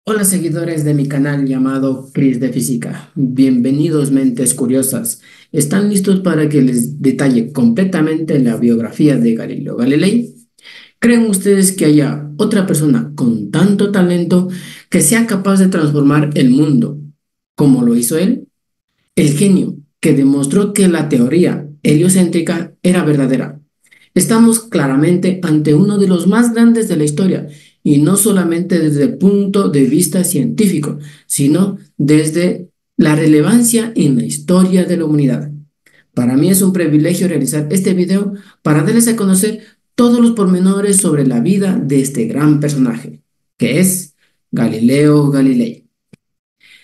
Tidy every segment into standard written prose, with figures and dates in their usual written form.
Hola seguidores de mi canal llamado Cris de Física. Bienvenidos mentes curiosas. ¿Están listos para que les detalle completamente la biografía de Galileo Galilei? ¿Creen ustedes que haya otra persona con tanto talento que sea capaz de transformar el mundo como lo hizo él? El genio que demostró que la teoría heliocéntrica era verdadera. Estamos claramente ante uno de los más grandes de la historia, y no solamente desde el punto de vista científico, sino desde la relevancia en la historia de la humanidad. Para mí es un privilegio realizar este video para darles a conocer todos los pormenores sobre la vida de este gran personaje, que es Galileo Galilei.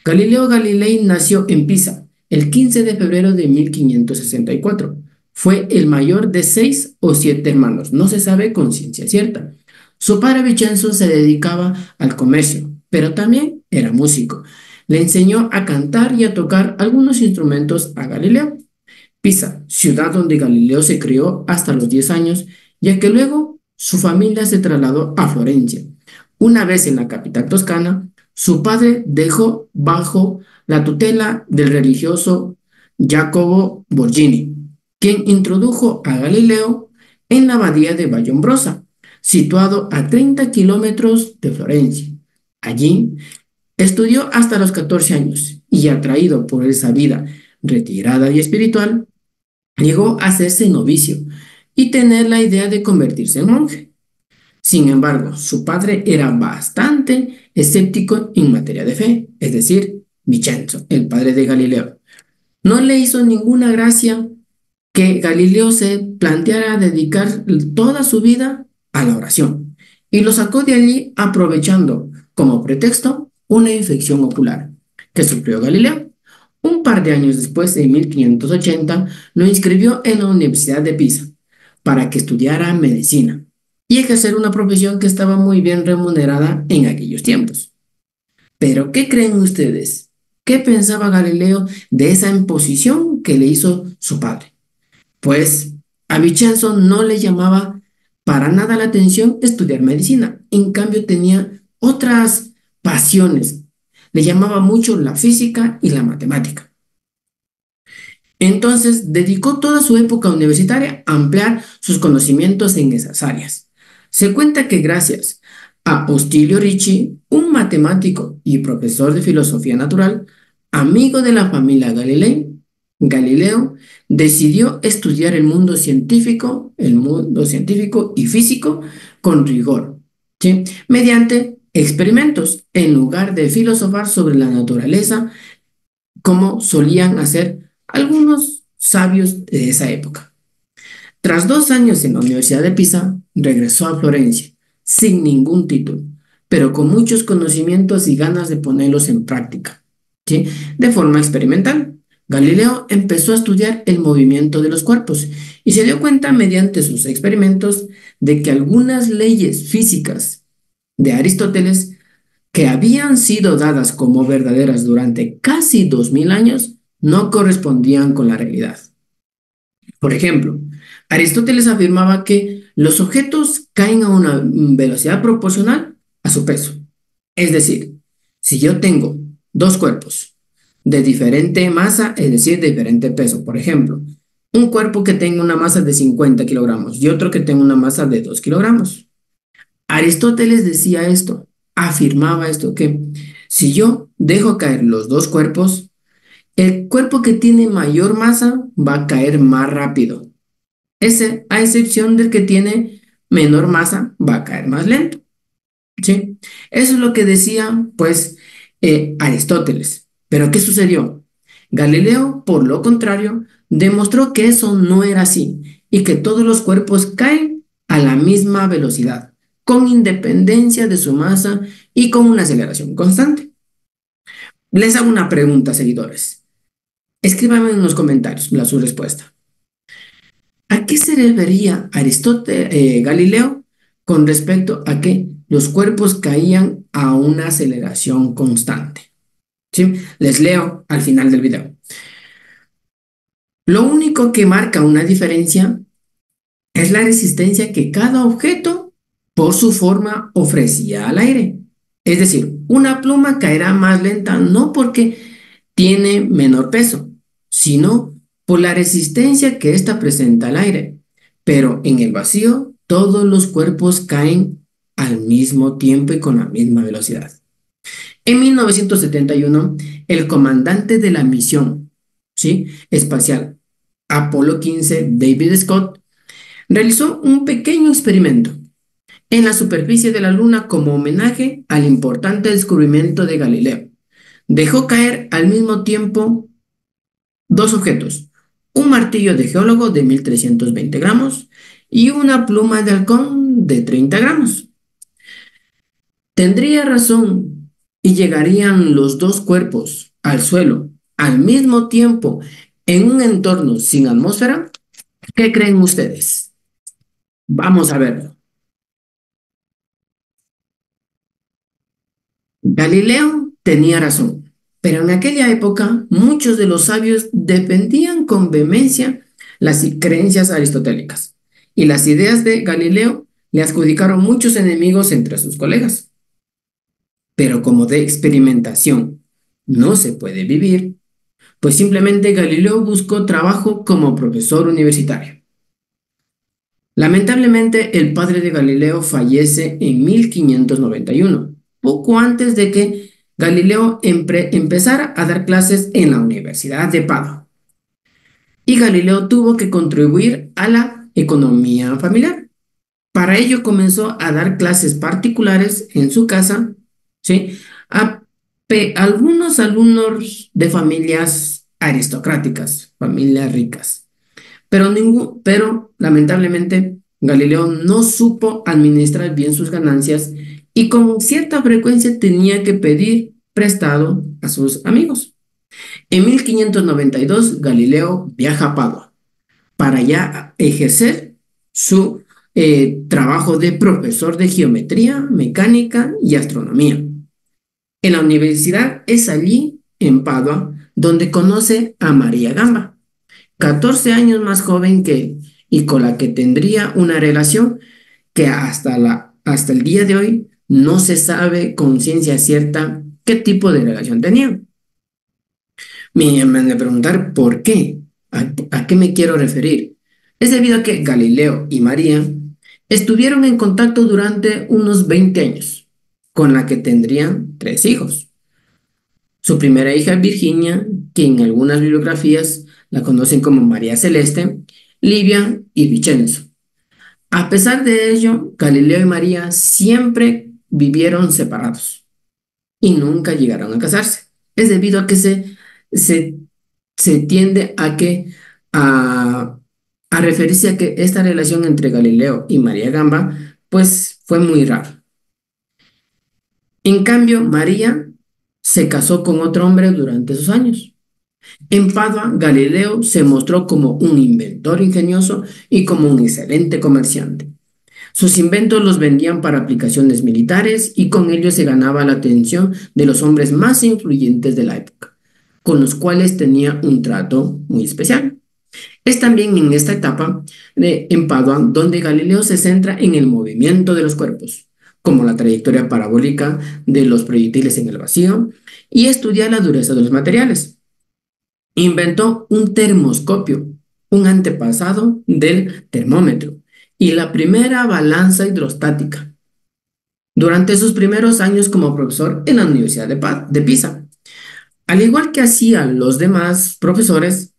Galileo Galilei nació en Pisa el 15 de febrero de 1564. Fue el mayor de 6 o 7 hermanos, no se sabe con ciencia cierta. Su padre Vincenzo se dedicaba al comercio, pero también era músico. Le enseñó a cantar y a tocar algunos instrumentos a Galileo. Pisa, ciudad donde Galileo se crió hasta los 10 años, ya que luego su familia se trasladó a Florencia. Una vez en la capital toscana, su padre dejó bajo la tutela del religioso Jacopo Borgini, quien introdujo a Galileo en la abadía de Vallombrosa, situado a 30 kilómetros de Florencia. Allí estudió hasta los 14 años y, atraído por esa vida retirada y espiritual, llegó a hacerse novicio y tener la idea de convertirse en monje. Sin embargo, su padre era bastante escéptico en materia de fe, es decir, Vincenzo, el padre de Galileo. No le hizo ninguna gracia que Galileo se planteara dedicar toda su vida a la oración, y lo sacó de allí aprovechando como pretexto una infección ocular que sufrió Galileo. Un par de años después, en 1580, lo inscribió en la Universidad de Pisa para que estudiara medicina y ejercer una profesión que estaba muy bien remunerada en aquellos tiempos. Pero, ¿qué creen ustedes? ¿Qué pensaba Galileo de esa imposición que le hizo su padre? Pues a Vincenzo no le llamaba para nada la atención estudiar medicina. En cambio, tenía otras pasiones. Le llamaba mucho la física y la matemática. Entonces, dedicó toda su época universitaria a ampliar sus conocimientos en esas áreas. Se cuenta que gracias a Ostilio Ricci, un matemático y profesor de filosofía natural, amigo de la familia Galilei, Galileo decidió estudiar el mundo científico y físico con rigor, ¿sí? Mediante experimentos, en lugar de filosofar sobre la naturaleza como solían hacer algunos sabios de esa época. Tras 2 años en la Universidad de Pisa, regresó a Florencia, sin ningún título, pero con muchos conocimientos y ganas de ponerlos en práctica, ¿sí? De forma experimental. Galileo empezó a estudiar el movimiento de los cuerpos y se dio cuenta mediante sus experimentos de que algunas leyes físicas de Aristóteles, que habían sido dadas como verdaderas durante casi 2000 años, no correspondían con la realidad. Por ejemplo, Aristóteles afirmaba que los objetos caen a una velocidad proporcional a su peso. Es decir, si yo tengo dos cuerpos de diferente masa, es decir, de diferente peso, por ejemplo, un cuerpo que tenga una masa de 50 kilogramos y otro que tenga una masa de 2 kilogramos. Aristóteles decía esto, afirmaba esto, que si yo dejo caer los dos cuerpos, el cuerpo que tiene mayor masa va a caer más rápido. Ese, a excepción del que tiene menor masa, va a caer más lento. ¿Sí? Eso es lo que decía, pues, Aristóteles. Pero ¿qué sucedió? Galileo, por lo contrario, demostró que eso no era así y que todos los cuerpos caen a la misma velocidad, con independencia de su masa y con una aceleración constante. Les hago una pregunta, seguidores. Escríbanme en los comentarios su respuesta. ¿A qué se refería Galileo con respecto a que los cuerpos caían a una aceleración constante? ¿Sí? Les leo al final del video. Lo único que marca una diferencia es la resistencia que cada objeto, por su forma, ofrecía al aire. Es decir, una pluma caerá más lenta no porque tiene menor peso, sino por la resistencia que ésta presenta al aire. Pero en el vacío, todos los cuerpos caen al mismo tiempo y con la misma velocidad. En 1971, el comandante de la misión, ¿sí?, espacial Apolo 15, David Scott, realizó un pequeño experimento en la superficie de la Luna como homenaje al importante descubrimiento de Galileo. Dejó caer al mismo tiempo dos objetos, un martillo de geólogo de 1320 gramos y una pluma de halcón de 30 gramos. Tendría razón y llegarían los dos cuerpos al suelo al mismo tiempo en un entorno sin atmósfera. ¿Qué creen ustedes? Vamos a verlo. Galileo tenía razón, pero en aquella época muchos de los sabios defendían con vehemencia las creencias aristotélicas y las ideas de Galileo le adjudicaron muchos enemigos entre sus colegas. Pero como de experimentación no se puede vivir, pues simplemente Galileo buscó trabajo como profesor universitario. Lamentablemente, el padre de Galileo fallece en 1591, poco antes de que Galileo empezara a dar clases en la Universidad de Padua. Y Galileo tuvo que contribuir a la economía familiar. Para ello comenzó a dar clases particulares en su casa, ¿sí?, a algunos alumnos de familias aristocráticas, familias ricas. Pero lamentablemente Galileo no supo administrar bien sus ganancias y con cierta frecuencia tenía que pedir prestado a sus amigos. En 1592 Galileo viaja a Padua para ya ejercer su trabajo de profesor de geometría, mecánica y astronomía. En la universidad es allí, en Padua, donde conoce a María Gamba, 14 años más joven que él y con la que tendría una relación que hasta el día de hoy no se sabe con ciencia cierta qué tipo de relación tenían. Me han de preguntar por qué, a qué me quiero referir. Es debido a que Galileo y María estuvieron en contacto durante unos 20 años, con la que tendrían 3 hijos. Su primera hija, Virginia, que en algunas bibliografías la conocen como María Celeste, Livia y Vicenzo. A pesar de ello, Galileo y María siempre vivieron separados y nunca llegaron a casarse. Es debido a que se, se tiende a, a referirse a que esta relación entre Galileo y María Gamba pues fue muy rara. En cambio, María se casó con otro hombre durante esos años. En Padua, Galileo se mostró como un inventor ingenioso y como un excelente comerciante. Sus inventos los vendían para aplicaciones militares y con ellos se ganaba la atención de los hombres más influyentes de la época, con los cuales tenía un trato muy especial. Es también en esta etapa en Padua donde Galileo se centra en el movimiento de los cuerpos, como la trayectoria parabólica de los proyectiles en el vacío, y estudia la dureza de los materiales. Inventó un termoscopio, un antepasado del termómetro, y la primera balanza hidrostática durante sus primeros años como profesor en la Universidad de Pisa. Al igual que hacían los demás profesores,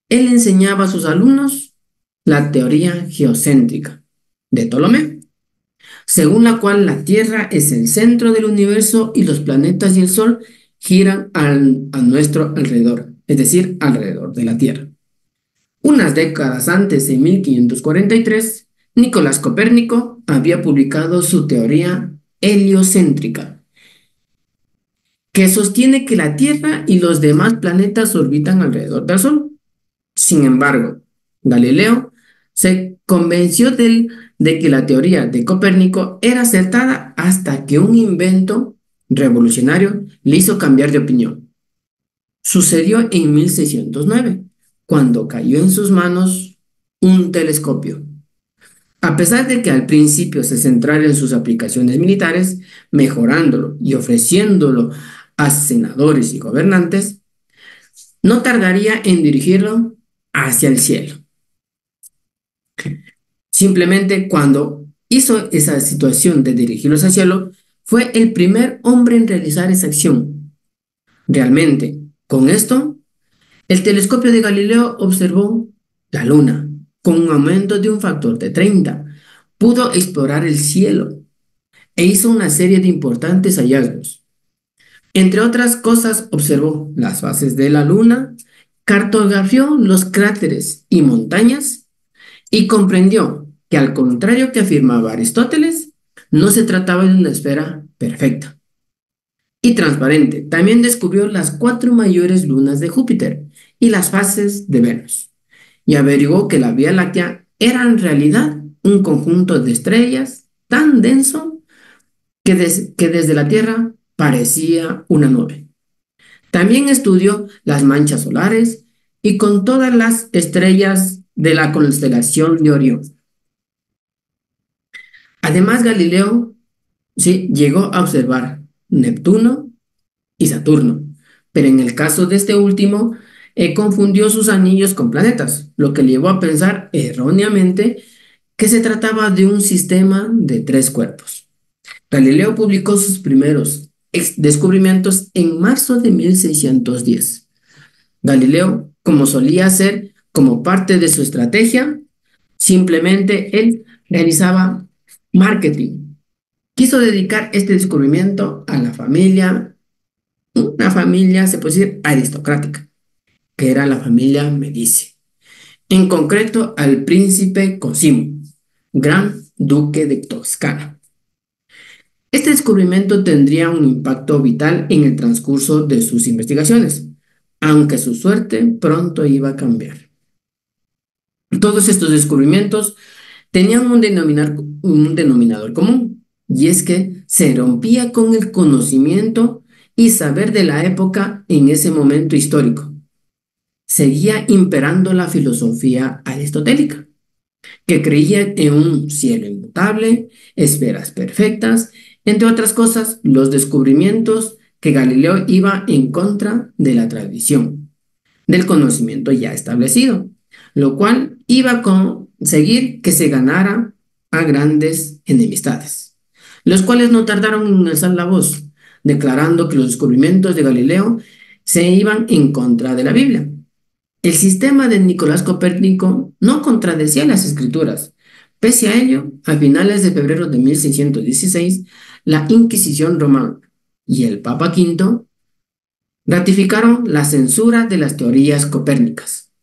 él enseñaba a sus alumnos la teoría geocéntrica de Ptolomeo, según la cual la Tierra es el centro del universo y los planetas y el Sol giran a nuestro alrededor, es decir, alrededor de la Tierra. Unas décadas antes, en 1543, Nicolás Copérnico había publicado su teoría heliocéntrica, que sostiene que la Tierra y los demás planetas orbitan alrededor del Sol. Sin embargo, Galileo se convenció de que la teoría de Copérnico era acertada hasta que un invento revolucionario le hizo cambiar de opinión. Sucedió en 1609, cuando cayó en sus manos un telescopio. A pesar de que al principio se centrara en sus aplicaciones militares, mejorándolo y ofreciéndolo a senadores y gobernantes, no tardaría en dirigirlo hacia el cielo. Simplemente cuando hizo esa situación de dirigirlos hacia el cielo, fue el primer hombre en realizar esa acción. Realmente, con esto, el telescopio de Galileo observó la luna con un aumento de un factor de 30. Pudo explorar el cielo e hizo una serie de importantes hallazgos. Entre otras cosas, observó las fases de la luna, cartografió los cráteres y montañas y comprendió que al contrario que afirmaba Aristóteles, no se trataba de una esfera perfecta y transparente. También descubrió las cuatro mayores lunas de Júpiter y las fases de Venus, y averiguó que la Vía Láctea era en realidad un conjunto de estrellas tan denso que desde la Tierra parecía una nube. También estudió las manchas solares y con todas las estrellas de la constelación de Orión. Además, Galileo sí, llegó a observar Neptuno y Saturno, pero en el caso de este último, confundió sus anillos con planetas, lo que le llevó a pensar erróneamente que se trataba de un sistema de tres cuerpos. Galileo publicó sus primeros descubrimientos en marzo de 1610. Galileo, como solía hacer como parte de su estrategia, simplemente él realizaba marketing. Quiso dedicar este descubrimiento a la familia, una familia, se puede decir, aristocrática, que era la familia Medici. En concreto, al príncipe Cosimo, gran duque de Toscana. Este descubrimiento tendría un impacto vital en el transcurso de sus investigaciones, aunque su suerte pronto iba a cambiar. Todos estos descubrimientos tenían un denominador común, y es que se rompía con el conocimiento y saber de la época en ese momento histórico. Seguía imperando la filosofía aristotélica, que creía en un cielo inmutable, esferas perfectas, entre otras cosas, los descubrimientos que Galileo iba en contra de la tradición, del conocimiento ya establecido, lo cual iba a conseguir que se ganara a grandes enemistades, los cuales no tardaron en alzar la voz, declarando que los descubrimientos de Galileo se iban en contra de la Biblia. El sistema de Nicolás Copérnico no contradecía las escrituras. Pese a ello, a finales de febrero de 1616, la Inquisición romana y el Papa V ratificaron la censura de las teorías copérnicas,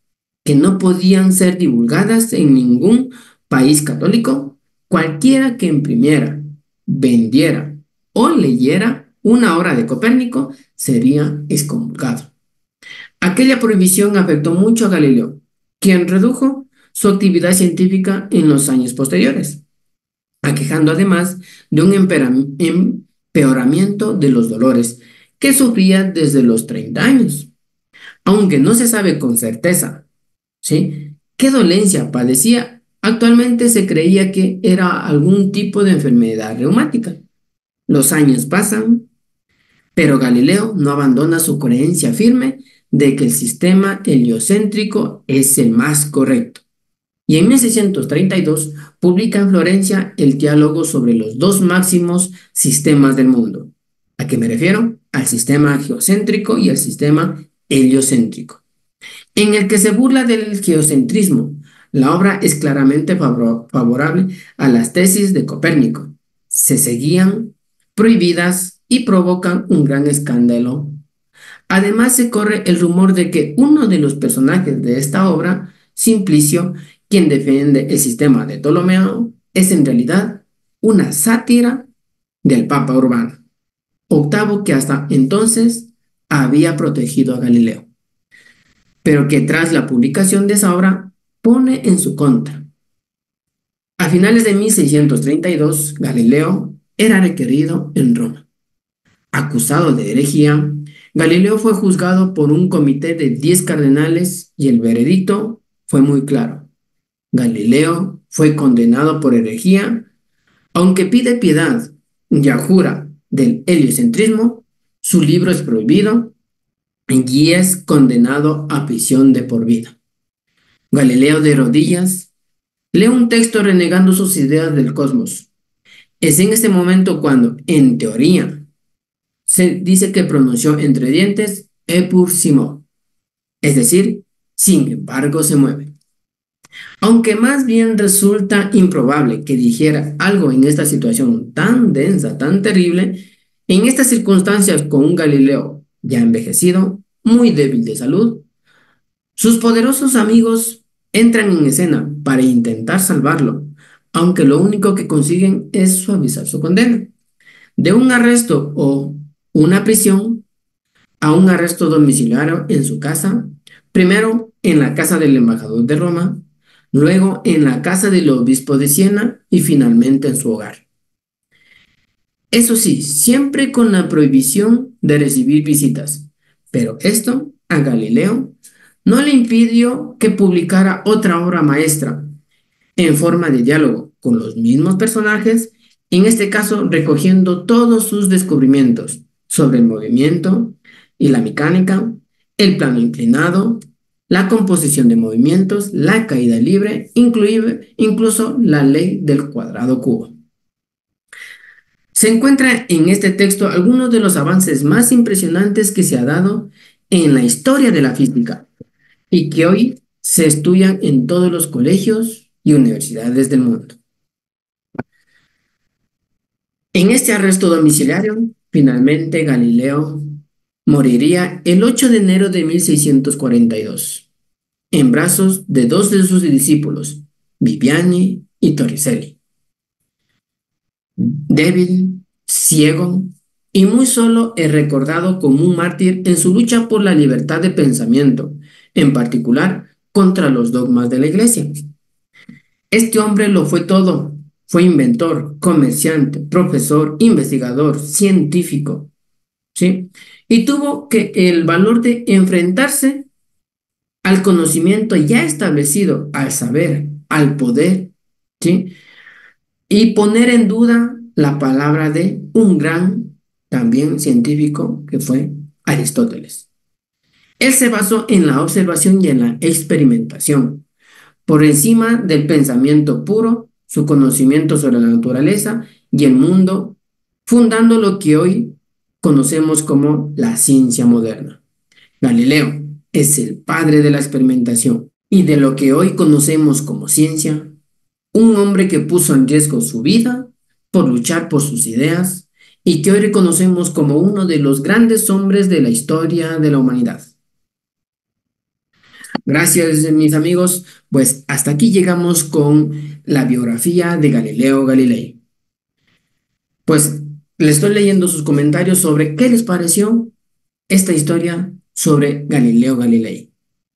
que no podían ser divulgadas en ningún país católico. Cualquiera que imprimiera, vendiera o leyera una obra de Copérnico sería excomulgado. Aquella prohibición afectó mucho a Galileo, quien redujo su actividad científica en los años posteriores, aquejando además de un empeoramiento de los dolores que sufría desde los 30 años. Aunque no se sabe con certeza, ¿sí?, qué dolencia padecía, actualmente se creía que era algún tipo de enfermedad reumática. Los años pasan, pero Galileo no abandona su creencia firme de que el sistema heliocéntrico es el más correcto. Y en 1632 publica en Florencia el diálogo sobre los dos máximos sistemas del mundo. ¿A qué me refiero? Al sistema geocéntrico y al sistema heliocéntrico, en el que se burla del geocentrismo. La obra es claramente favorable a las tesis de Copérnico. Se seguían prohibidas y provocan un gran escándalo. Además, se corre el rumor de que uno de los personajes de esta obra, Simplicio, quien defiende el sistema de Ptolomeo, es en realidad una sátira del Papa Urbano VIII, que hasta entonces había protegido a Galileo, pero que tras la publicación de esa obra pone en su contra. A finales de 1632, Galileo era requerido en Roma. Acusado de herejía, Galileo fue juzgado por un comité de 10 cardenales y el veredicto fue muy claro. Galileo fue condenado por herejía, aunque pide piedad y jura del heliocentrismo, su libro es prohibido y es condenado a prisión de por vida. Galileo de rodillas lee un texto renegando sus ideas del cosmos. Es en este momento cuando, en teoría, se dice que pronunció entre dientes Epur Simo, es decir, sin embargo se mueve. Aunque más bien resulta improbable que dijera algo en esta situación tan densa, tan terrible, en estas circunstancias con un Galileo ya envejecido, muy débil de salud, sus poderosos amigos entran en escena para intentar salvarlo, aunque lo único que consiguen es suavizar su condena. De un arresto o una prisión a un arresto domiciliario en su casa, primero en la casa del embajador de Roma, luego en la casa del obispo de Siena y finalmente en su hogar. Eso sí, siempre con la prohibición de recibir visitas, pero esto a Galileo no le impidió que publicara otra obra maestra en forma de diálogo con los mismos personajes, en este caso recogiendo todos sus descubrimientos sobre el movimiento y la mecánica, el plano inclinado, la composición de movimientos, la caída libre, incluso la ley del cuadrado cubo. Se encuentra en este texto algunos de los avances más impresionantes que se ha dado en la historia de la física y que hoy se estudian en todos los colegios y universidades del mundo. En este arresto domiciliario, finalmente Galileo moriría el 8 de enero de 1642, en brazos de dos de sus discípulos, Viviani y Torricelli. Débil, ciego y muy solo es recordado como un mártir en su lucha por la libertad de pensamiento, en particular contra los dogmas de la Iglesia. Este hombre lo fue todo. Fue inventor, comerciante, profesor, investigador, científico, ¿sí? Y tuvo que el valor de enfrentarse al conocimiento ya establecido, al saber, al poder, ¿sí? Y poner en duda la palabra de un gran, también científico, que fue Aristóteles. Él se basó en la observación y en la experimentación, por encima del pensamiento puro, su conocimiento sobre la naturaleza y el mundo, fundando lo que hoy conocemos como la ciencia moderna. Galileo es el padre de la experimentación y de lo que hoy conocemos como ciencia, un hombre que puso en riesgo su vida por luchar por sus ideas y que hoy reconocemos como uno de los grandes hombres de la historia de la humanidad. Gracias, mis amigos. Pues hasta aquí llegamos con la biografía de Galileo Galilei. Pues le estoy leyendo sus comentarios sobre qué les pareció esta historia sobre Galileo Galilei.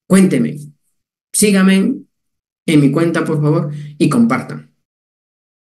Cuénteme, síganme en mi cuenta, por favor, y compartan.